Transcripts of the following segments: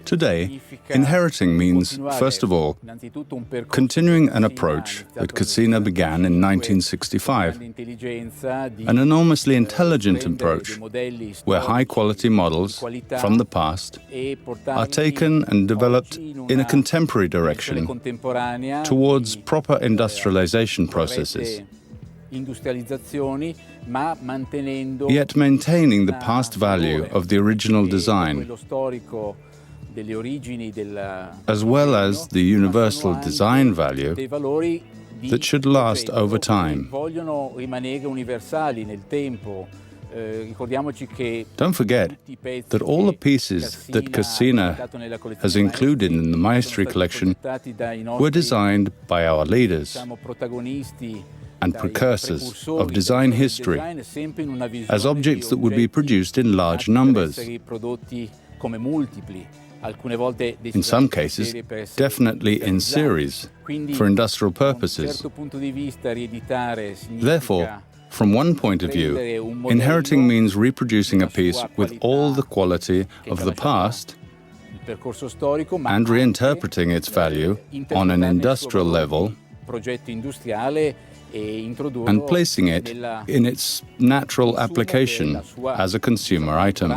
Today, inheriting means, first of all, continuing an approach that Cassina began in 1965, an enormously intelligent approach where high-quality models from the past are taken and developed in a contemporary direction towards proper industrialization processes, yet maintaining the past value of the original design, as well as the universal design value that should last over time. Don't forget that all the pieces that Cassina has included in the Maestri collection were designed by our leaders and precursors of design history as objects that would be produced in large numbers. In some cases, definitely in series, for industrial purposes. Therefore, from one point of view, inheriting means reproducing a piece with all the quality of the past and reinterpreting its value on an industrial level and placing it in its natural application as a consumer item.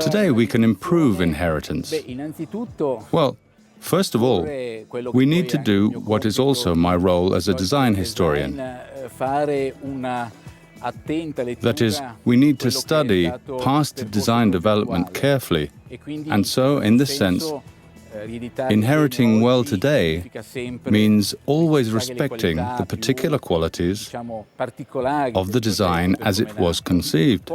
Today we can improve inheritance. Well, first of all, we need to do what is also my role as a design historian. That is, we need to study past design development carefully, and so, in this sense, inheriting well today means always respecting the particular qualities of the design as it was conceived.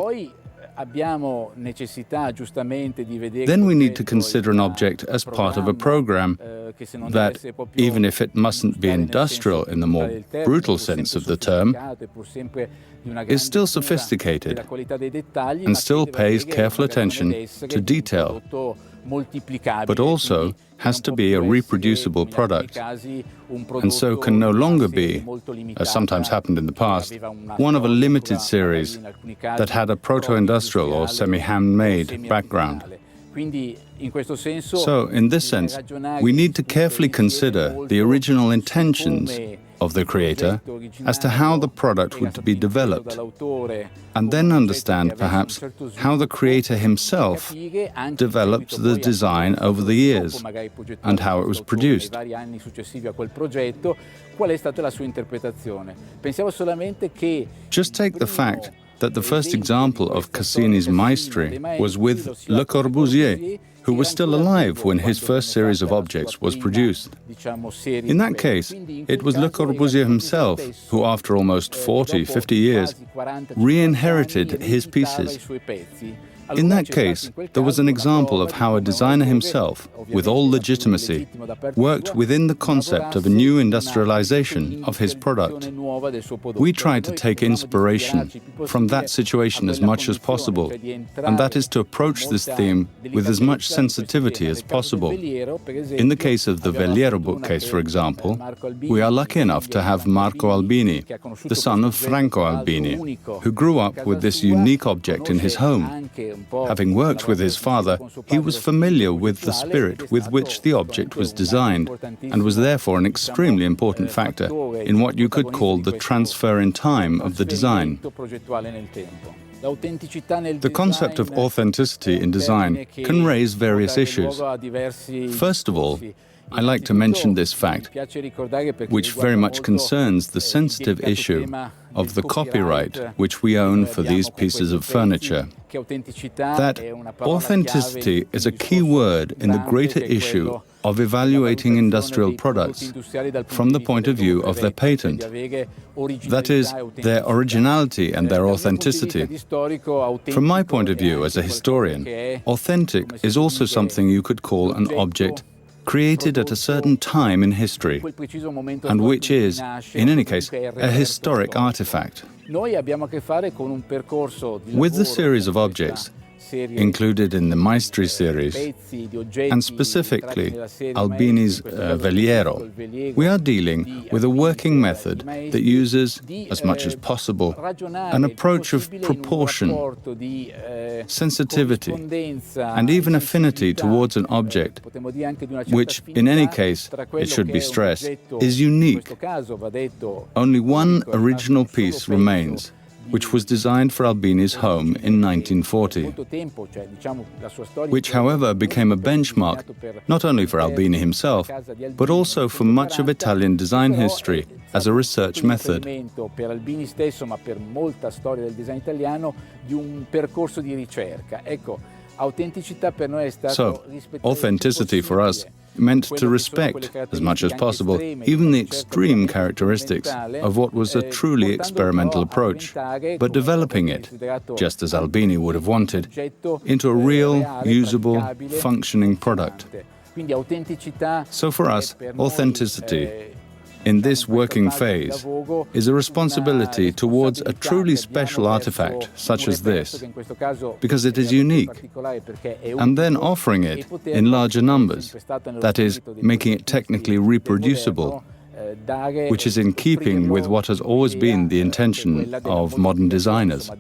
Then we need to consider an object as part of a program that, even if it mustn't be industrial in the more brutal sense of the term, is still sophisticated and still pays careful attention to detail, but also has to be a reproducible product, and so can no longer be, as sometimes happened in the past, one of a limited series that had a proto-industrial or semi-handmade background. So, in this sense, we need to carefully consider the original intentions of the creator as to how the product would be developed, and then understand, perhaps, how the creator himself developed the design over the years and how it was produced. Just take the fact that the first example of Cassini's Maestri was with Le Corbusier, who was still alive when his first series of objects was produced. In that case, it was Le Corbusier himself who, after almost 50 years, re-inherited his pieces. In that case, there was an example of how a designer himself, with all legitimacy, worked within the concept of a new industrialization of his product. We tried to take inspiration from that situation as much as possible, and that is to approach this theme with as much sensitivity as possible. In the case of the Veliero bookcase, for example, we are lucky enough to have Marco Albini, the son of Franco Albini, who grew up with this unique object in his home. Having worked with his father, he was familiar with the spirit with which the object was designed, and was therefore an extremely important factor in what you could call the transfer in time of the design. The concept of authenticity in design can raise various issues. First of all, I like to mention this fact, which very much concerns the sensitive issue of the copyright which we own for these pieces of furniture. That authenticity is a key word in the greater issue of evaluating industrial products from the point of view of their patent. That is, their originality and their authenticity. From my point of view as a historian, authentic is also something you could call an object created at a certain time in history, and which is, in any case, a historic artifact. With the series of objects, included in the Maestri series, and specifically Albini's Veliero, we are dealing with a working method that uses, as much as possible, an approach of proportion, sensitivity, and even affinity towards an object, which, in any case, it should be stressed, is unique. Only one original piece remains, which was designed for Albini's home in 1940, which, however, became a benchmark not only for Albini himself, but also for much of Italian design history as a research method. So, authenticity for us meant to respect, as much as possible, even the extreme characteristics of what was a truly experimental approach, but developing it, just as Albini would have wanted, into a real, usable, functioning product. So for us, authenticity in this working phase is a responsibility towards a truly special artifact such as this, because it is unique, and then offering it in larger numbers, that is, making it technically reproducible, which is in keeping with what has always been the intention of modern designers.